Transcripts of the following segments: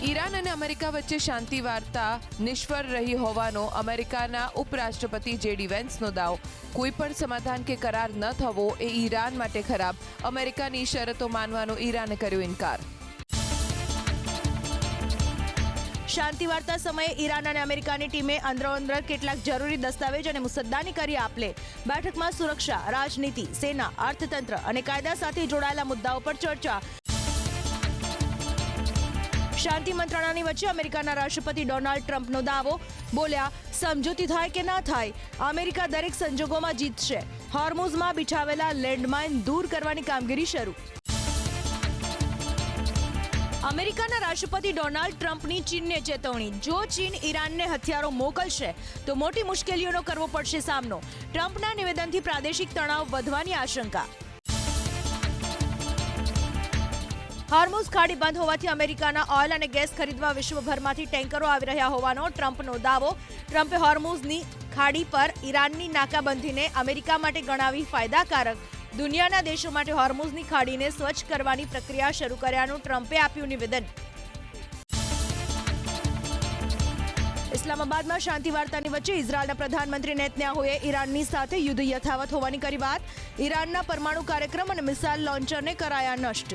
Iran અને America વચ્ચે શાંતિ વાર્તા નિષ્ફળ રહી હોવાનો અમેરિકાના ઉપરાષ્ટ્રપતિ જેડી વેન્સનો દાવો. કોઈ પણ સમાધાન કે કરાર ન થવો એ ઈરાન માટે ખરાબ. અમેરિકાની શરતો માનવાનો ઈરાને કર્યો ઇનકાર. શાંતિ વાર્તા સમયે ઈરાન અને અમેરિકાની ટીમે અંદરોઅંદર કેટલાક જરૂરી દસ્તાવેજ અને મુસદ્દાની કરી આપલે. બેઠકમાં સુરક્ષા, રાજનીતિ, સેના, અર્થતંત્ર અને કાયદા સાથે જોડાયેલા મુદ્દાઓ પર ચર્ચા. શાંતિ મંત્રણાની વચ્ચે અમેરિકાના રાષ્ટ્રપતિ ડોનાલ્ડ ટ્રમ્પનો દાવો. બોલ્યા, સમજૂતી થાય કે ના થાય, અમેરિકા દરેક સંજોગોમાં જીતશે. હોર્મુઝમાં બિછાવેલા લેન્ડમાઇન દૂર કરવાની કામગીરી શરૂ. અમેરિકાના રાષ્ટ્રપતિ ડોનાલ્ડ ટ્રમ્પની ચીનને ચેતવણી. જો ચીન ઈરાનને હથિયારો મોકલશે તો મોટી મુશ્કેલીઓનો કરવો પડશે સામનો. ટ્રમ્પના નિવેદનથી પ્રાદેશિક તણાવ વધવાની આશંકા. હોર્મુઝ ખાડી બંધ હોવાથી અમેરિકાના ઓઇલ અને ગેસ ખરીદવા વિશ્વભરમાંથી ટેન્કરો આવી રહ્યા હોવાનો ટ્રમ્પનો દાવો. ટ્રમ્પે હોર્મુઝની ખાડી પર ઈરાનની નાકાબંધીને અમેરિકા માટે ગણાવી ફાયદાકારક. દુનિયાના દેશો માટે હોર્મુઝની ખાડીને સ્વચ્છ કરવાની પ્રક્રિયા શરૂ કર્યાનું ટ્રમ્પે આપ્યું નિવેદન. ઇસ્લામાબાદમાં શાંતિ વાર્તાની વચ્ચે ઇઝરાયલના પ્રધાનમંત્રી નેતન્યાહુએ ઈરાનની સાથે યુદ્ધ યથાવત હોવાની કરી વાત. ઈરાનના પરમાણુ કાર્યક્રમ અને મિસાઇલ લોન્ચરને કરાયા નષ્ટ.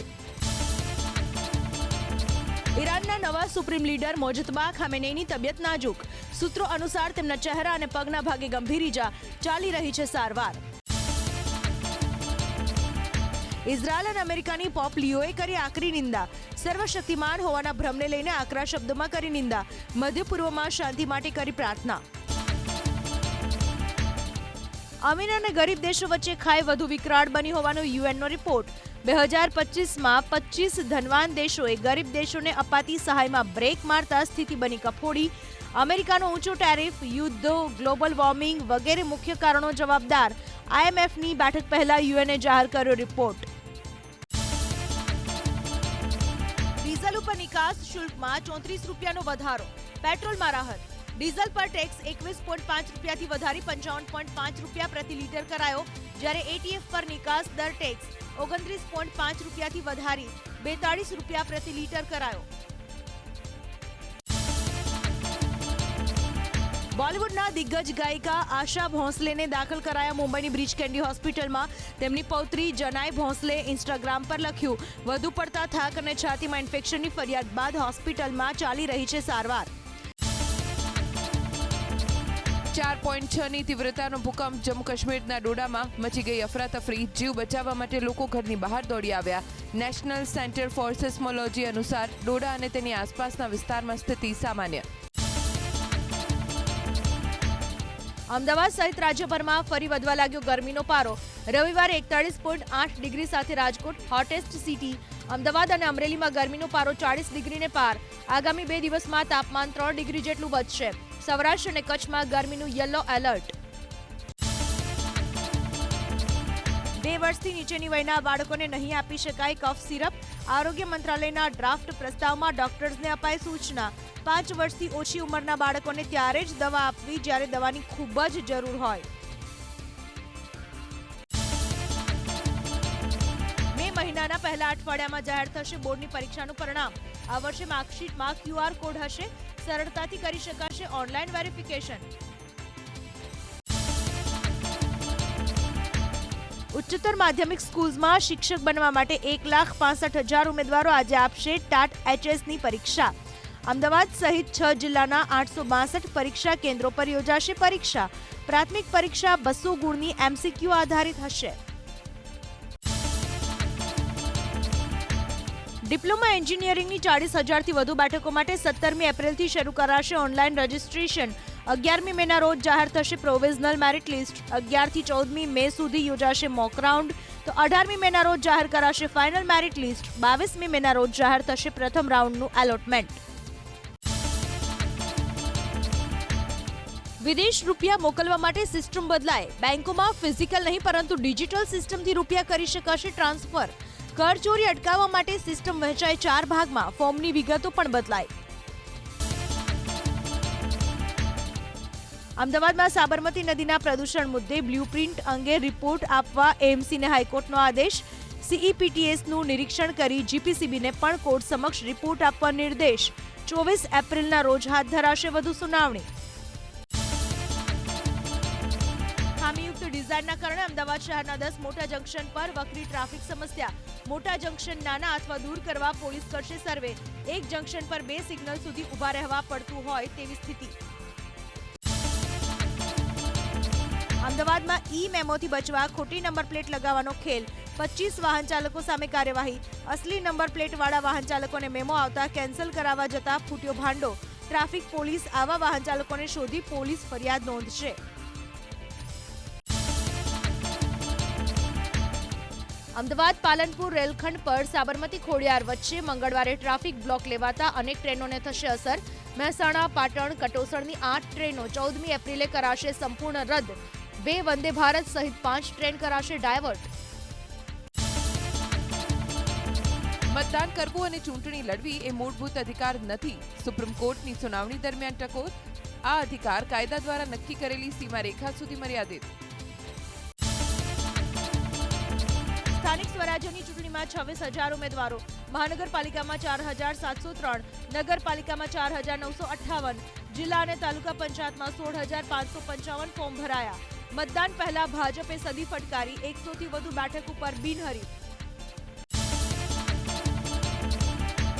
ઈરાનના નવા સુપ્રીમ લીડર મોજતબા ખામેનેઈની તબિયત નાજુક. સૂત્રો અનુસાર તેમના ચહેરા અને પગના ભાગે ગંભીર ઈજા, ચાલી રહી છે સારવાર. ઇઝરાયલ અને અમેરિકાની પોપ લિયોએ કરી આકરી નિંદા. સર્વશક્તિમાન હોવાના ભ્રમને લઈને આકરા શબ્દોમાં કરી નિંદા. મધ્ય પૂર્વમાં શાંતિ માટે કરી પ્રાર્થના. અમીર અને ગરીબ દેશો વચ્ચે ખાઈ વધુ વિકરાળ બની હોવાનો યુએનનો રિપોર્ટ. 2025માં 25 ધનવાન દેશોએ ગરીબ દેશોને અપાતી સહાયમાં બ્રેક મારતા સ્થિતિ બની કફોડી. અમેરિકાનો ઊંચો ટેરિફ, યુદ્ધો, ગ્લોબલ વોર્મિંગ વગેરે મુખ્ય કારણો જવાબદાર. IMFની બેઠક પહેલા યુએને જાહેર કર્યો રિપોર્ટ. ડીઝલ ઉપર નિકાસ શુલ્કમાં 34 રૂપિયાનો વધારો. પેટ્રોલમાં રાહત. ડીઝલ પર ટેક્સ 21.5 રૂપિયાથી વધારી 55.5 રૂપિયા પ્રતિ લીટર કરાયો. જ્યારે ATF પર નિકાસ દર ટેક્સ 29.5 રૂપિયાથી વધારી 42 રૂપિયા પ્રતિ લીટર કરાયો. બોલિવૂડના દિગ્ગજ ગાયિકા આશા ભોંસલેને દાખલ કરાયા મુંબઈની બ્રીચ કેન્ડી હોસ્પિટલમાં. તેમની પૌત્રી જનાઈ ભોંસલે ઇન્સ્ટાગ્રામ પર લખ્યું, વધુ પડતા થાક અને છાતીમાં ઇન્ફેક્શનની ફરિયાદ બાદ હોસ્પિટલમાં ચાલી રહી છે સારવાર. 4.6ની તીવ્રતાનો ભૂકંપ જમ્મુ કાશ્મીરના ડોડામાં મચી ગઈ અફરાતફરી. જીવ બચાવવા માટે લોકો ઘરની બહાર દોડી આવ્યા. નેશનલ સેન્ટર ફોર સિસ્મોલોજી અનુસાર ડોડા અને તેની આસપાસના વિસ્તારમાં સ્થિતિ સામાન્ય. અમદાવાદ સહિત રાજ્યભરમાં ફરી વધવા લાગ્યો ગરમીનો પારો. રવિવારે 41.8 ડિગ્રી સાથે રાજકોટ હોટેસ્ટ સિટી. અમદાવાદ અને અમરેલીમાં ગરમીનો પારો 40 ડિગ્રીને પાર. આગામી 2 દિવસમાં તાપમાન 3 ડિગ્રી જેટલું વધશે. સૌરાષ્ટ્ર અને કચ્છમાં ગરમીનું યલો એલર્ટ. 2 વર્ષથી નીચેની વયના બાળકોને નહીં આપી શકાય કફ સિરપ. આરોગ્ય મંત્રાલયના ડ્રાફ્ટ પ્રસ્તાવમાં ડોક્ટર્સને અપાઈ સૂચના. 5 વર્ષથી ઓછી ઉંમરના બાળકોને ત્યારે જ દવા આપવી જ્યારે દવાની ખૂબ જ જરૂર હોય. મે મહિનાના પહેલા અઠવાડિયામાં જાહેર થશે બોર્ડની પરીક્ષાનું પરિણામ. આ વર્ષે માર્કશીટમાં QR કોડ હશે. સરળતાથી કરી શકાશે ઓનલાઈન વેરિફિકેશન. ઉચ્ચતર માધ્યમિક સ્કૂલ્સમાં શિક્ષક બનવા માટે 1,65,000 ઉમેદવારો આજે આપશે ટાટ HSની પરીક્ષા. અમદાવાદ સહિત 6 જિલ્લાના 862 પરીક્ષા કેન્દ્રો પર યોજાશે પરીક્ષા. પ્રાથમિક પરીક્ષા 200 ગુણની MCQ આધારિત હશે. ડિપ્લોમા એન્જિનિયરિંગની 40,000થી વધુ બેઠકો માટે 17મી એપ્રિલથી શરૂ કરાશે ઓનલાઈન રજીસ્ટ્રેશન. 11મી મેના રોજ જાહેર થશે પ્રોવિઝનલ મેરિટ લિસ્ટ. 11થી 14મી મે સુધી યોજાશે મોક રાઉન્ડ. તો 18મી મેના રોજ જાહેર કરાશે ફાઇનલ મેરિટ લિસ્ટ. 22મી મેના રોજ જાહેર થશે પ્રથમ રાઉન્ડનું એલોટમેન્ટ. વિદેશ રૂપિયા મોકલવા માટે સિસ્ટમ બદલાય. બેંકોમાં ફિઝિકલ નહીં પરંતુ ડિજિટલ સિસ્ટમથી રૂપિયા કરી શકાશે ટ્રાન્સફર. કરચોરી અટકાવવા માટે સિસ્ટમ વહેંચાઈ 4 ભાગમાં. ફોર્મની વિગતો પણ બદલાય. અમદાવાદમાં સાબરમતી નદીના પ્રદૂષણ મુદ્દે બ્લુપ્રિન્ટ અંગે રિપોર્ટ આપવા AMCને હાઈકોર્ટનો આદેશ. સીઈપીટીએસનું નિરીક્ષણ કરી જીપીસીબીને પણ કોર્ટ સમક્ષ રિપોર્ટ આપવા નિર્દેશ. 24 એપ્રિલના રોજ હાથ ધરાશે વધુ સુનાવણી. ખામીયુક્ત ડિઝાઇનના કારણે અમદાવાદ શહેરના 10 મોટા જંકશન પર વકરી ટ્રાફિક સમસ્યા. મોટા જંકશન નાના અથવા દૂર કરવા પોલીસ કરશે સર્વે. એક જંકશન પર 2 સિગ્નલ સુધી ઊભા રહેવા પડતું હોય તેવી સ્થિતિ. અમદાવાદમાં ઈ મેમોથી બચવા ખોટી નંબર પ્લેટ લગાવવાનો ખેલ. 25 વાહન ચાલકો સામે કાર્યવાહી. અસલી નંબર પ્લેટવાળા વાહન ચાલકોને મેમો આવતા કેન્સલ કરાવવા જતા ફૂટ્યો ભાંડો. ટ્રાફિક પોલીસ આવા વાહન ચાલકોને શોધી પોલીસ ફરિયાદ નોંધશે. અમદાવાદ પાલનપુર રેલખંડ પર સાબરમતી ખોડિયાર વચ્ચે મંગળવારે ટ્રાફિક બ્લોક લેવાતા અનેક ટ્રેનોને થશે અસર. મહેસાણા, પાટણ, કટોસણની 8 ટ્રેનો 14મી એપ્રિલે કરાશે સંપૂર્ણ રદ. 2 વંદે ભારત સહિત 5 ટ્રેન કરાશે ડાયવર્ટ. મતદાન કરવું અને ચૂંટણી લડવી એ મૂળભૂત અધિકાર નથી. સુપ્રીમ કોર્ટની સુનાવણી દરમિયાન ટકોર. આ અધિકાર કાયદા દ્વારા નક્કી કરેલી સીમારેખા સુધી મર્યાદિત. સ્થાનિક સ્વરાજ્યની ચૂંટણીમાં 26,000 ઉમેદવારો. મહાનગરપાલિકામાં 4,703, નગરપાલિકામાં 4,958, જિલ્લા અને તાલુકા પંચાયતમાં 16,555 ફોર્મ ભરાયા. મતદાન પહેલા ભાજપે સદી ફટકારી. 100થી વધુ બેઠક ઉપર બિનહરીફ.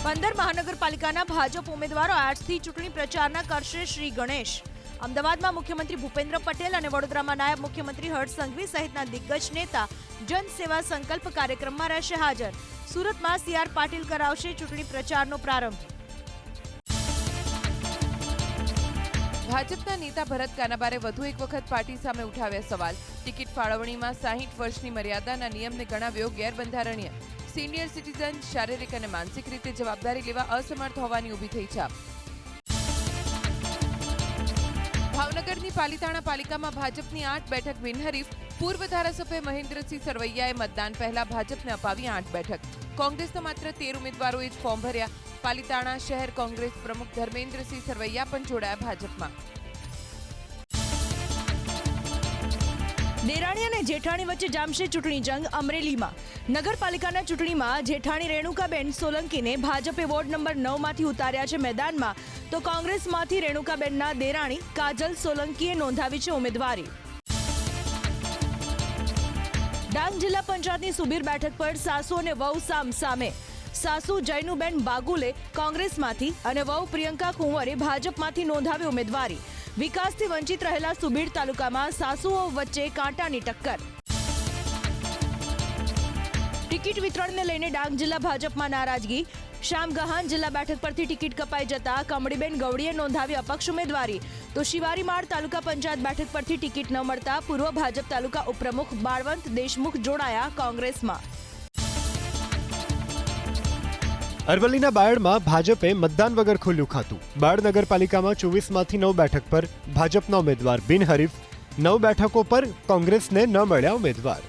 15 મહાનગરપાલિકાના ભાજપ ઉમેદવારો આજથી ચૂંટણી પ્રચારના કરશે શ્રી ગણેશ. અમદાવાદમાં મુખ્યમંત્રી ભૂપેન્દ્ર પટેલ અને વડોદરામાં નાયબ મુખ્યમંત્રી હર્ષ સંઘવી સહિતના દિગ્ગજ નેતા જનસેવા સંકલ્પ કાર્યક્રમમાં રહેશે હાજર. સુરતમાં સીઆર પાટીલ કરાવશે ચૂંટણી પ્રચારનો પ્રારંભ. ભાજપના નેતા ભરત કાનાબારે વધુ એક વખત પાર્ટી સામે ઉઠાવ્યા સવાલ. ટિકિટ ફાળવણીમાં 60 વર્ષની મર્યાદાના નિયમને ગણાવ્યો ગેરબંધારણીય. સિનિયર સિટીઝન શારીરિક અને માનસિક રીતે જવાબદારી લેવા અસમર્થ હોવાની ઊભી થઈ છાપ. ભાવનગરની પાલિતાણા પાલિકામાં ભાજપની 8 બેઠક બિનહરીફ. પૂર્વ ધારાસભ્ય મહેન્દ્રસિંહ સરવૈયાએ મતદાન પહેલા ભાજપને અપાવી 8 બેઠક. કોંગ્રેસના માત્ર 13 ઉમેદવારોએ જ ફોર્મ ભર્યા. પાલિતાણા શહેર કોંગ્રેસ પ્રમુખ ધર્મેન્દ્રસિંહ સરવૈયા પણ જોડાયા ભાજપમાં. દેરાણી અને જેઠાણી વચ્ચે જામશે ચૂંટણી જંગ અમરેલીમાં. નગરપાલિકાના ચૂંટણીમાં જેઠાણી રેણુકાબેન સોલંકીને ભાજપે વોર્ડ નંબર 9 માંથી ઉતાર્યા છે મેદાનમાં, તો કોંગ્રેસમાંથી રેણુકાબેનના દેરાણી કાજલ સોલંકીએ નોંધાવી છે ઉમેદવારી. ડાંગ જિલ્લા પંચાયતની સુબીર બેઠક પર સાસુ અને વહુ સામે. સાસુ જૈનુબેન બાગુલે કોંગ્રેસમાંથી અને વહુ પ્રિયંકા કુંવરે ભાજપમાંથી નોંધાવી ઉમેદવારી. વિકાસથી વંચિત રહેલા સુબીર તાલુકામાં સાસુઓ વચ્ચે કાંટાની ટક્કર. ટિકિટ વિતરણને લઈને ડાંગ જિલ્લા ભાજપમાં નારાજગી. શામગહાન જિલ્લા બેઠક પરથી ટિકિટ કપાઈ જતા કમળીબેન ગવડીએ નોંધાવી અપક્ષ ઉમેદવારી. તો શિવારીમાળ તાલુકા પંચાયત બેઠક પરથી ટિકિટ ન મળતા પૂર્વ ભાજપ તાલુકા ઉપપ્રમુખ બાળવંત દેશમુખ જોડાયા કોંગ્રેસમાં. અરવલ્લીના બાયડમાં ભાજપે મતદાન વગર ખોલ્યું ખાતું. બાયડ નગરપાલિકામાં 24માંથી 9 બેઠક પર ભાજપના ઉમેદવાર બિનહરીફ. 9 બેઠકો પર કોંગ્રેસને ન મળ્યા ઉમેદવાર.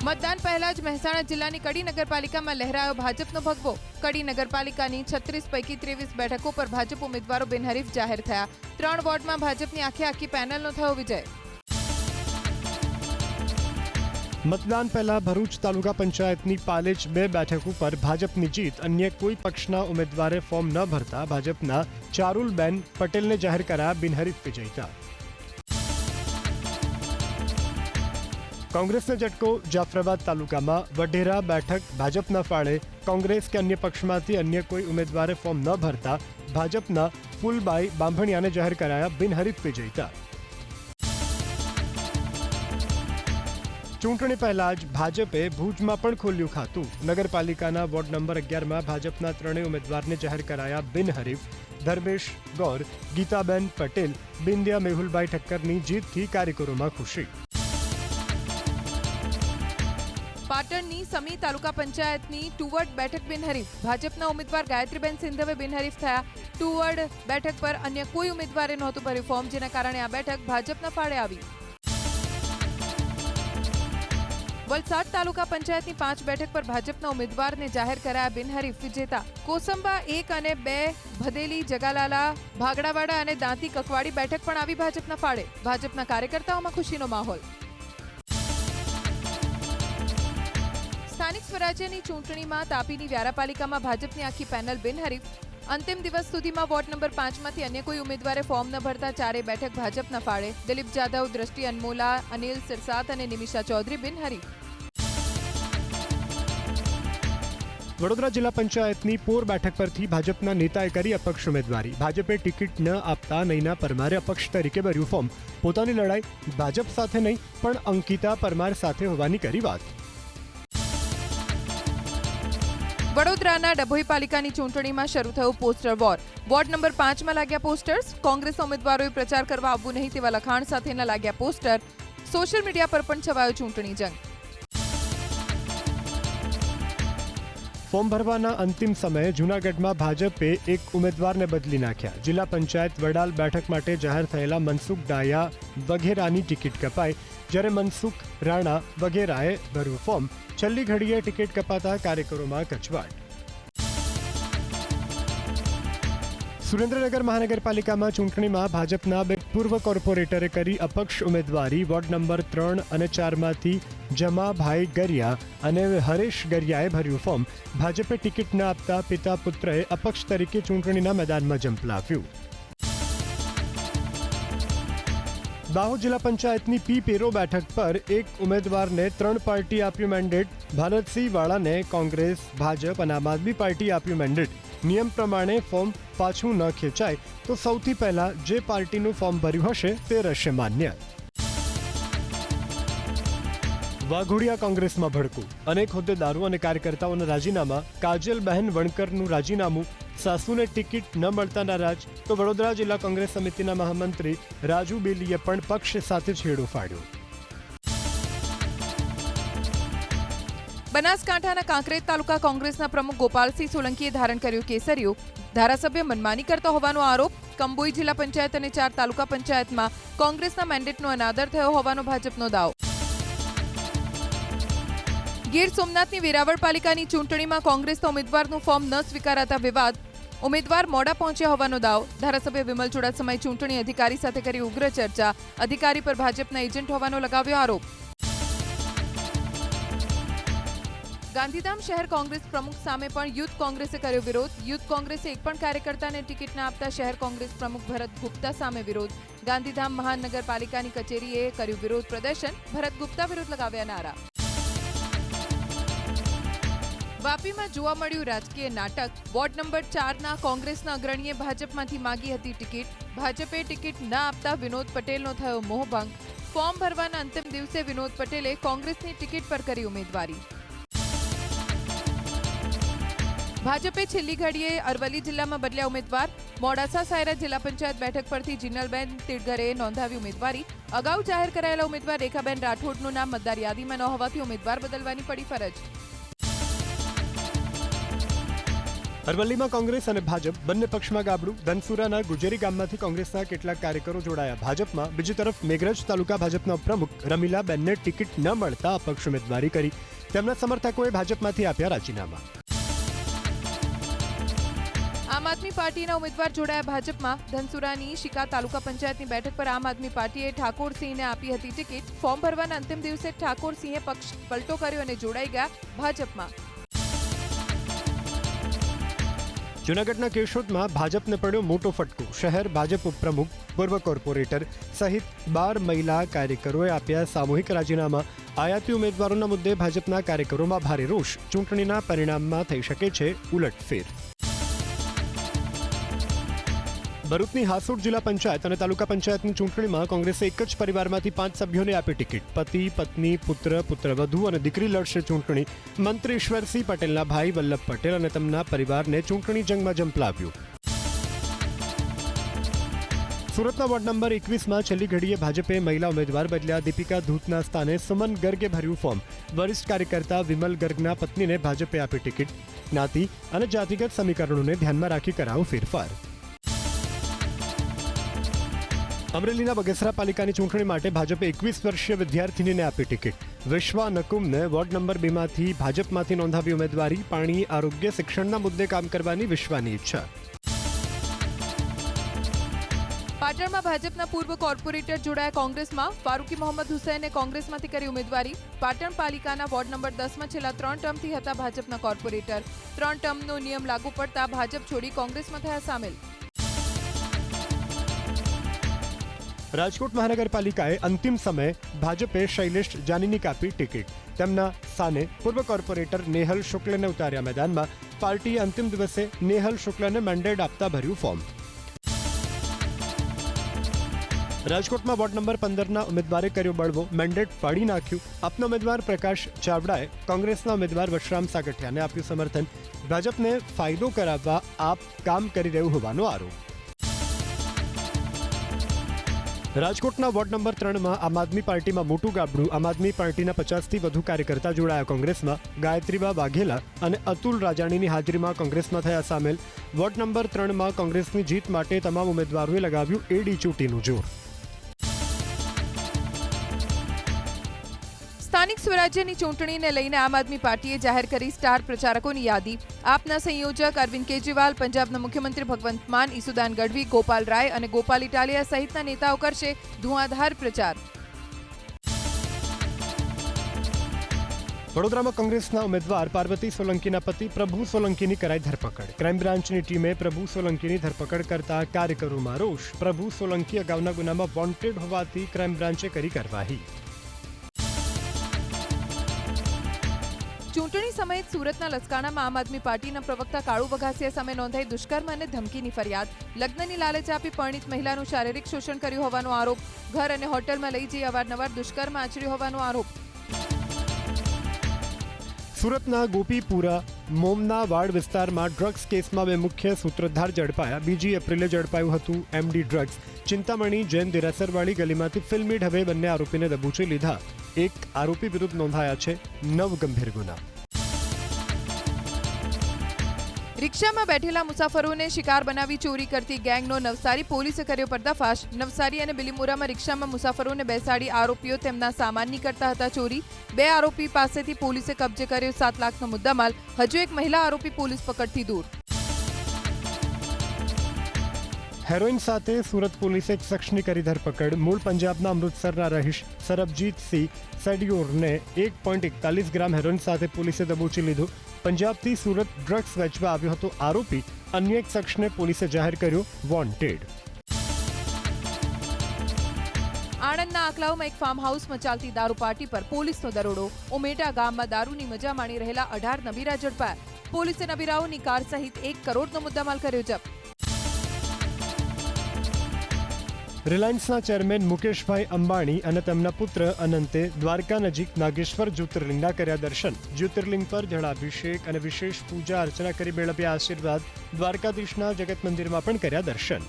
મતદાન પહેલા જ મહેસાણા જિલ્લાની કડી નગરપાલિકામાં લહેરાયો ભાજપનો ભગવો. કડી નગરપાલિકાની 36 પૈકી 23 બેઠકો પર ભાજપ ઉમેદવારો બિનહરીફ જાહેર થયા. 3 વોર્ડમાં ભાજપની આખી પેનલનો થયો વિજય. મતદાન પહેલા ભરૂચ તાલુકા પંચાયતની પાલેજ 2 બેઠકો પર ભાજપની જીત. અન્ય કોઈ પક્ષના ઉમેદવારે ફોર્મ ન ભરતા ભાજપના ચારુલબેન પટેલને જાહેર કરાયા બિનહરીફ વિજેતા. કોંગ્રેસનો ઝટકો. જાફરાબાદ તાલુકામાં વઢેરા બેઠક ભાજપના ફાળે. કોંગ્રેસ કે અન્ય પક્ષમાંથી અન્ય કોઈ ઉમેદવારે ફોર્મ ન ભરતા ભાજપના ફૂલબાઈ બાંભણિયાને જાહેર કરાયા બિનહરીફ વિજેતા. ચૂંટણી પહેલા જ ભાજપે ભુજમાં પણ ખોલ્યું ખાતું. નગરપાલિકાના વોર્ડ નંબર 11માં ભાજપના 3 ઉમેદવારને જાહેર કરાયા બિનહરીફ. ધર્મેશ ગૌર, ગીતાબેન પટેલ, બિંદિયા મેહુલભાઈ ઠક્કરની જીતથી કાર્યકરોમાં ખુશી. પાટણની સમી તાલુકા પંચાયતની ટુવર્ડ બેઠક બિનહરીફ. ભાજપના ઉમેદવાર ગાયત્રીબેન સિંધવે બિનહરીફ થયા. ટુવર્ડ બેઠક પર અન્ય કોઈ ઉમેદવારે નહોતું ભર્યું ફોર્મ, જેના કારણે આ બેઠક ભાજપના ફાળે આવી. વલસાડ તાલુકા પંચાયતની 5 બેઠક પર ભાજપના ઉમેદવારને જાહેર કરાયા બિનહરીફ વિજેતા. કોસંબા 1 અને 2, ભદેલી, જગાલાલા, ભાગડાવાડા અને દાંતી કકવાડી બેઠક પણ આવી ભાજપના ફાળે. ભાજપના કાર્યકર્તાઓમાં ખુશીનો માહોલ. સ્વરાજ્યની ચૂંટણીમાં તાપીની વ્યારાપાલિકામાં ભાજપની આખી પેનલ બિનહરીફ. અંતિમ દિવસ સુધીમાં વોર્ડ નંબર 5માંથી અન્ય કોઈ ઉમેદવારે ફોર્મ ન ભરતા ચારે બેઠક ભાજપના ફાળે. દિલીપ જાદવ, દ્રષ્ટિ અનમોલા, અનિલ સિરસાત અને નિમિષા ચૌધરી બિનહરીફ. વડોદરા જિલ્લા પંચાયતની પોર બેઠક પરથી ભાજપના નેતાએ કરી અપક્ષ ઉમેદવારી. ભાજપે ટિકિટ ન આપતા નૈના પરમારે અપક્ષ તરીકે ભર્યું ફોર્મ. પોતાની લડાઈ ભાજપ સાથે નહીં પણ અંકિતા પરમાર સાથે હોવાની કરી વાત. વડોદરાના ડભોઈ પાલિકાની ચૂંટણીમાં શરૂ થયો પોસ્ટર વોર. વોર્ડ નંબર 5માં લાગ્યા પોસ્ટર્સ. કોંગ્રેસના ઉમેદવારોએ પ્રચાર કરવા આવવું નહીં તેવા લખાણ સાથેના લાગ્યા પોસ્ટર. સોશિયલ મીડિયા પર પણ છવાયો ચૂંટણી જંગ. ફોર્મ ભરવાના અંતિમ સમયે જૂનાગઢમાં ભાજપે એક ઉમેદવારને બદલી નાખ્યા. જિલ્લા પંચાયત વડાલ બેઠક માટે જાહેર થયેલા મનસુખ ડાયા વગેરાની ટિકિટ કપાઈ, જ્યારે મનસુખ રાણા વગેરાએ ભર્યું ફોર્મ. છેલ્લી ઘડીએ ટિકિટ કપાતા કાર્યકરોમાં કચવાટ. સુરેન્દ્રનગર મહાનગરપાલિકામાં ચૂંટણીમાં ભાજપના બે પૂર્વ કોર્પોરેટરે કરી અપક્ષ ઉમેદવારી. વોર્ડ નંબર 3 અને 4માંથી જમાભાઈ ગરિયા અને હરેશ ગરિયાએ ભર્યું ફોર્મ. ભાજપે ટિકિટ ન આપતા પિતા પુત્રએ અપક્ષ તરીકે ચૂંટણીના મેદાનમાં ઝંપલાવ્યું. દાહોદ જિલ્લા પંચાયતની પી પેરો બેઠક પર એક ઉમેદવારને 3 પાર્ટી આપ્યું મેન્ડેટ. ભારતસિંહ વાળાને કોંગ્રેસ, ભાજપ અને આમ આદમી પાર્ટી આપ્યું મેન્ડેટ. નિયમ પ્રમાણે ફોર્મ પાછું ન ખેંચાય તો સૌથી પહેલા જે પાર્ટીનું ફોર્મ ભર્યું હશે તે રહેશે માન્ય. વાઘોડિયા કોંગ્રેસમાં ભડકું. અનેક હોદ્દેદારો અને કાર્યકર્તાઓના રાજીનામા. કાજલબહેન વણકરનું રાજીનામું. સાસુને ટિકિટ ન મળતા નારાજ તો વડોદરા જિલ્લા કોંગ્રેસ સમિતિના મહામંત્રી રાજુ બેલીએ પણ પક્ષ સાથે છેડો ફાડ્યો. બનાસકાંઠાના કાંકરેજ તાલુકા કોંગ્રેસના પ્રમુખ ગોપાલસિંહ સોલંકીએ ધારણ કર્યું કેસરિયું. ધારાસભ્ય મનમાની કરતો હોવાનો આરોપ. કંબોઈ જિલ્લા પંચાયત અને 4 તાલુકા પંચાયતમાં કોંગ્રેસના મેન્ડેટનો અનાદર થયો હોવાનો ભાજપનો દાવો. ગીર સોમનાથની વેરાવળ પાલિકાની ચૂંટણીમાં કોંગ્રેસના ઉમેદવારનું ફોર્મ ન સ્વીકારાતા વિવાદ. ઉમેદવાર મોડા પહોંચ્યા હોવાનો દાવો. ધારાસભ્ય વિમલ ચુડાસમાએ ચૂંટણી અધિકારી સાથે કરી ઉગ્ર ચર્ચા. અધિકારી પર ભાજપના એજન્ટ હોવાનો લગાવ્યો આરોપ. ગાંધીધામ શહેર કોંગ્રેસ પ્રમુખ સામે પણ યુથ કોંગ્રેસે કર્યો વિરોધ. યુથ કોંગ્રેસે એક પણ કાર્યકર્તાને ટિકિટ ન આપતા શહેર કોંગ્રેસ પ્રમુખ ભરત ગુપ્તા સામે વિરોધ. ગાંધીધામ મહાનગરપાલિકાની કચેરીએ કર્યું વિરોધ પ્રદર્શન. ભરત ગુપ્તા વિરુદ્ધ લગાવ્યા નારા. વાપીમાં જોવા મળ્યું રાજકીય નાટક. વોર્ડ નંબર 4ના કોંગ્રેસના અગ્રણીએ ભાજપમાંથી માગી હતી ટિકિટ. ભાજપે ટિકિટ ન આપતા વિનોદ પટેલનો થયો મોહભંગ. ફોર્મ ભરવાના અંતિમ દિવસે વિનોદ પટેલે કોંગ્રેસની ટિકિટ પર કરી ઉમેદવારી. ભાજપે છેલ્લી ઘડીએ અરવલ્લી જિલ્લામાં બદલ્યા ઉમેદવાર. મોડાસા સાયરા જિલ્લા પંચાયત બેઠક પરથી જિનલબેન તિડગરે નોંધાવી ઉમેદવારી. અગાઉ જાહેર કરાયેલા ઉમેદવાર રેખાબેન રાઠોડનું નામ મતદાર યાદીમાં ન હોવાથી ઉમેદવાર બદલવાની પડી ફરજ. અરવલ્લીમાં કોંગ્રેસ અને ભાજપ બંને પક્ષમાં ગાબડું. ધનસુરાના ગુજેરી ગામમાંથી કોંગ્રેસના કેટલાક કાર્યકરો જોડાયા ભાજપમાં. બીજી તરફ મેઘરજ તાલુકા ભાજપના પ્રમુખ રમીલાબેનને ટિકિટ ન મળતા અપક્ષ ઉમેદવારી કરી. તેમના સમર્થકોએ ભાજપમાંથી આપ્યા રાજીનામા. આમ આદમી પાર્ટીના ઉમેદવાર જોડાયા ભાજપમાં. ધનસુરાની શિકા તાલુકા પંચાયતની બેઠક પર આમ આદમી પાર્ટીએ ઠાકોરસિંહને આપી હતી ટિકિટ. ફોર્મ ભરવાના અંતિમ દિવસે ઠાકોરસિંહે પક્ષ પલટો કર્યો અને જોડાઈ ગયા ભાજપમાં. જૂનાગઢના કેશોદમાં ભાજપને પડ્યો મોટો ફટકો. શહેર ભાજપ ઉપપ્રમુખ, પૂર્વ કોર્પોરેટર સહિત 12 મહિલા કાર્યકરોએ આપ્યા સામૂહિક રાજીનામા. આયાતી ઉમેદવારોના મુદ્દે ભાજપના કાર્યકરોમાં ભારે રોષ. ચૂંટણીના પરિણામમાં થઈ શકે છે ઉલટફેર. ભરૂચની હાસોડ જિલ્લા પંચાયત અને તાલુકા પંચાયતની ચૂંટણીમાં કોંગ્રેસે એક જ પરિવારમાંથી 5 સભ્યોને આપી ટિકિટ. પતિ, પત્ની, પુત્ર, પુત્રવધુ અને દીકરી લડશે ચૂંટણી. મંત્રી ઈશ્વરસિંહ પટેલના ભાઈ વલ્લભ પટેલ અને તેમના પરિવારને ચૂંટણી જંગમાં ઝંપલાવ્યું. સુરતના વોર્ડ નંબર 21માં છેલ્લી ઘડીએ ભાજપે મહિલા ઉમેદવાર બદલ્યા. દીપિકા ધૂતના સ્થાને સુમન ગર્ગે ભર્યું ફોર્મ. વરિષ્ઠ કાર્યકર્તા વિમલ ગર્ગના પત્નીને ભાજપે આપી ટિકિટ. જ્ઞાતિ અને જાતિગત સમીકરણોને ધ્યાનમાં રાખી કરાયો ફેરફાર. અમરેલીના બગસરા પાલિકાની ચૂંટણી માટે ભાજપે 21 વર્ષીય વિદ્યાર્થીનીને આપી ટિકિટ. વિશ્વા નકુમને વોર્ડ નંબર 2માંથી ભાજપમાંથી નોંધાવી ઉમેદવારી. પાણી, આરોગ્ય, શિક્ષણના મુદ્દે કામ કરવાની વિશ્વાની ઈચ્છા. પાટણમાં ભાજપના પૂર્વ કોર્પોરેટર જોડાયા કોંગ્રેસમાં. ફારૂકી મોહમ્મદ હુસૈને કોંગ્રેસમાંથી કરી ઉમેદવારી. પાટણ પાલિકાના વોર્ડ નંબર 10માં છેલ્લા 3 ટર્મથી હતા ભાજપના કોર્પોરેટર. 3 ટર્મનો નિયમ લાગુ પડતા ભાજપ છોડી કોંગ્રેસમાં થયા સામેલ. રાજકોટ મહાનગરપાલિકાએ અંતિમ સમયે ભાજપે શૈલેષ જાનીની કાપી ટિકિટ. તેમના સ્થાને પૂર્વ કોર્પોરેટર નેહલ શુક્લને ઉતાર્યા મેદાનમાં. પાર્ટીએ અંતિમ દિવસે નેહલ શુક્લને મેન્ડેટ આપતા ભર્યું ફોર્મ. રાજકોટમાં વોર્ડ નંબર 15ના ઉમેદવારે કર્યો બળવો, મેન્ડેટ ફાડી નાખ્યું. આપના ઉમેદવાર પ્રકાશ ચાવડાએ કોંગ્રેસના ઉમેદવાર વશરામ સાગઠિયાને આપ્યું સમર્થન. ભાજપને ફાયદો કરાવવા આપ કામ કરી રહ્યું હોવાનો આરોપ. રાજકોટના વોર્ડ નંબર 3માં આમ આદમી પાર્ટીમાં મોટું ગાબડું. આમ આદમી પાર્ટીના 50થી વધુ કાર્યકર્તા જોડાયા કોંગ્રેસમાં. ગાયત્રીબા વાઘેલા અને અતુલ રાજાણીની હાજરીમાં કોંગ્રેસમાં થયા સામેલ. વોર્ડ નંબર 3માં કોંગ્રેસની જીત માટે તમામ ઉમેદવારોએ લગાવ્યું એડી ચૂંટીનું જોર. સ્થાનિક સ્વરાજ્યની ચૂંટણીને લઈને આમ આદમી પાર્ટીએ જાહેર કરી સ્ટાર પ્રચારકોની યાદી. આપના સંયોજક અરવિંદ કેજરીવાલ, પંજાબના મુખ્યમંત્રી ભગવંત માન, ઈસુદાન ગઢવી, ગોપાલ રાય અને ગોપાલ ઇટાલિયા સહિતના નેતાઓ કરશે ધુઆંધાર પ્રચાર. વડોદરામાં કોંગ્રેસના ઉમેદવાર પાર્વતી સોલંકીના પતિ પ્રભુ સોલંકીની કરાઈ ધરપકડ. ક્રાઇમ બ્રાન્ચની ટીમે પ્રભુ સોલંકીની ધરપકડ કરતા કાર્યકરોમાં રોષ. પ્રભુ સોલંકી અગાઉના ગુનામાં વોન્ટેડ હોવાથી ક્રાઇમ બ્રાન્ચે કરી કાર્યવાહી. ચૂંટણી સમયે સુરતના લસકાણામાં આમ આદમી પાર્ટીના પ્રવક્તા કાળુ વઘાસિયા સામે નોંધાઈ દુષ્કર્મ અને ધમકીની ફરિયાદ. લગ્નની લાલચ આપી પરિણીત મહિલાનું શારીરિક શોષણ કર્યું હોવાનો આરોપ. ઘર અને હોટલમાં લઈ જઈ અવારનવાર દુષ્કર્મ આચર્યો હોવાનો આરોપ. સુરતના ગોપીપુરા મોમના વાડ વિસ્તારમાં ડ્રગ્સ કેસમાં 2 મુખ્ય સૂત્રધાર ઝડપાયા. 2 એપ્રિલે ઝડપાયું હતું એમડી ડ્રગ્સ. ચિંતામણી જૈન દેરાસરવાળી ગલીમાંથી ફિલ્મી ઢબે બંને આરોપીને દબોચી લીધા. એક આરોપી વિરુદ્ધ નોંધાયા છે 9 ગંભીર ગુના. રિક્ષામાં બેઠેલા મુસાફરોને શિકાર બનાવી ચોરી કરતી ગેંગનો નવસારી પોલીસે કર્યો પર્દાફાશ. નવસારી અને બિલીમોરામાં રિક્ષામાં મુસાફરોને બેસાડી આરોપીઓ તેમના સામાનની કરતા હતા ચોરી. 2 આરોપી પાસેથી પોલીસે કબજે કર્યો 7 લાખનો મુદ્દામાલ. હજુ એક મહિલા આરોપી પોલીસ પકડથી દૂર. હેરોઇન સાથે સુરત પોલીસે એક શખ્સની કરી ધરપકડ. મૂળ પંજાબના અમૃતસરના રહીશ સરબજીતસિંહ સેડિયોરને 1.41 ગ્રામ હેરોઇન સાથે પોલીસે દબોચી લીધો. પંજાબથી સુરત ડ્રગ્સ વેચવા આવ્યો હતો આરોપી. અન્ય એક શખ્સને પોલીસે જાહેર કર્યો વોન્ટેડ. આણંદના આકલાવમાં એક ફાર્મ હાઉસમાં ચાલતી દારૂ પાર્ટી પર પોલીસનો દરોડો. ઉમેટા ગામમાં દારૂની મજા માણી રહેલા 18 નબીરા ઝડપાયા. પોલીસે નબીરાઓની કાર સહિત 1 કરોડનો મુદ્દામાલ કર્યો જપ્ત. રિલાયન્સના ચેરમેન મુકેશભાઈ અંબાણી અને તેમના પુત્ર અનંતે દ્વારકા નજીક નાગેશ્વર જ્યોતિર્લિંગના કર્યા દર્શન. જ્યોતિર્લિંગ પર જળાભિષેક અને વિશેષ પૂજા અર્ચના કરી મેળવ્યા આશીર્વાદ. દ્વારકાધીશના જગત મંદિરમાં પણ કર્યા દર્શન.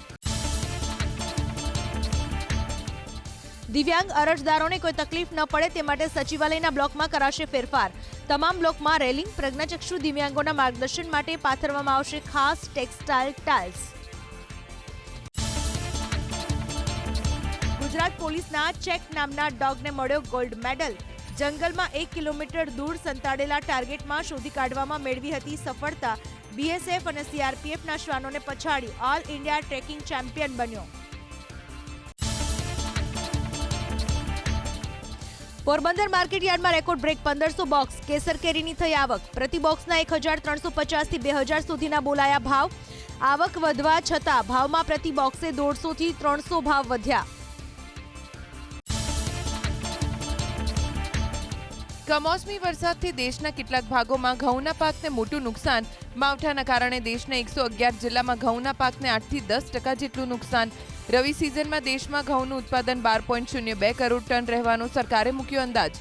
દિવ્યાંગ અરજદારોને કોઈ તકલીફ ન પડે તે માટે સચિવાલયના બ્લોકમાં કરાશે ફેરફાર. તમામ બ્લોકમાં રેલિંગ, પ્રજ્ઞાચક્ષુ દિવ્યાંગોના માર્ગદર્શન માટે પાથરવામાં આવશે ખાસ ટેક્સટાઇલ ટાઇલ્સ. ગુજરાત પોલીસના ચેક નામના ડોગને મળ્યો ગોલ્ડ મેડલ. જંગલમાં 1 કિલોમીટર દૂર સંતાડેલા ટાર્ગેટમાં શોધી કાઢવામાં મેળવી હતી સફળતા. બીએસએફ અને સીઆરપીએફના શ્વાનોને પછાડી ઓલ ઇન્ડિયા ટ્રેકિંગ ચેમ્પિયન બન્યો. પોરબંદર માર્કેટ યાર્ડમાં રેકોર્ડ બ્રેક 1500 બોક્સ કેસર કેરીની થઈ આવક. પ્રતિ બોક્સના 1350 થી 2000 સુધીના બોલાયા ભાવ. આવક વધવા છતાં ભાવમાં પ્રતિ બોક્સે 150 થી 300 ભાવ વધ્યા. કમોસમી વરસાદથી દેશના કેટલાક ભાગોમાં ઘઉંના પાકને મોટું નુકસાન. માવઠાના કારણે દેશના 111 જિલ્લામાં ઘઉંના પાકને 8 થી 10% જેટલું નુકસાન. રવિ સિઝનમાં દેશમાં ઘઉંનું ઉત્પાદન 12.02 કરોડ ટન રહેવાનો સરકારે મૂક્યો અંદાજ.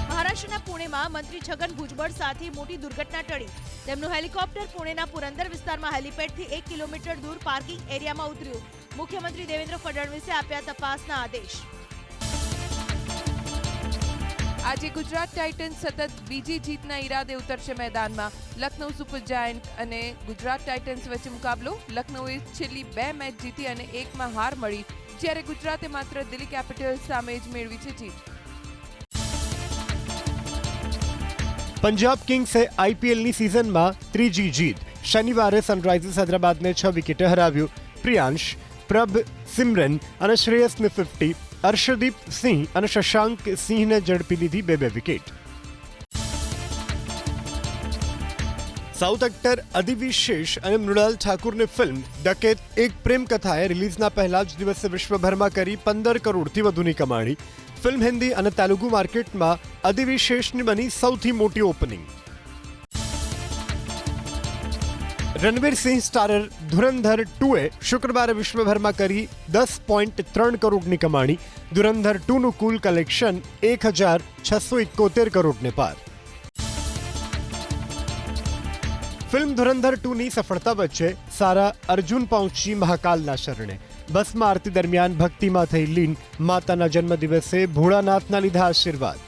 મહારાષ્ટ્રના પુણેમાં મંત્રી છગન ભુજબળ સાથે મોટી દુર્ઘટના ટળી. તેમનું હેલિકોપ્ટર પુણેના પુરંદર વિસ્તારમાં હેલિપેડથી 1 કિલોમીટર દૂર પાર્કિંગ એરિયામાં ઉતર્યું. મુખ્યમંત્રી દેવેન્દ્ર ફડણવીસે આપ્યા તપાસના આદેશ. આજે ગુજરાત ટાઇટન્સ સતત બીજી જીતના ઈરાદે ઉતરશે મેદાનમાં. લખનઉ સુપર જાયન્ટ અને ગુજરાત ટાઇટન્સ વચ્ચે મુકાબલો. લખનઉએ છેલ્લી 2 મેચ જીતી અને 1માં હાર મળી, જ્યારે ગુજરાતે માત્ર દિલ્હી કેપિટલ્સ સામે જ મેળવી છે જીત. પંજાબ કિંગ્સે આઈપીએલની સિઝનમાં 3જી જીત. શનિવારે સનરાઇઝર્સ હૈદરાબાદને 6 વિકેટે હરાવ્યું. પ્રિયાંશ, પ્રભ, સિમરન અને શ્રેયસને 50, અર્શદીપ સિંહ અને શશાંક સિંહને ઝડપી લીધી 2 વિકેટ. સાઉથ એક્ટર અદિવિશેષ અને મૃણાલ ઠાકુરની ફિલ્મ ડકેત એક પ્રેમ કથાએ રિલીઝના પહેલા જ દિવસે વિશ્વભરમાં કરી 15 કરોડથી વધુની કમાણી. ફિલ્મ હિન્દી અને તેલુગુ માર્કેટમાં અદિવિશેષની બની સૌથી મોટી ઓપનિંગ. રણવીર સિંહ સ્ટારર ધુરંધર 2એ શુક્રવારે વિશ્વભરમાં કરી 10.3 કરોડની કમાણી. ધુરંધર 2નું કુલ કલેક્શન 1,671 કરોડને પાર. ફિલ્મ ધુરંધર 2ની સફળતા વચ્ચે સારા અર્જુન પહોંચી મહાકાલના શરણે. બસમાં આરતી દરમિયાન ભક્તિમાં થઈ લીન. માતાના જન્મદિવસે ભોળાનાથના લીધા આશીર્વાદ.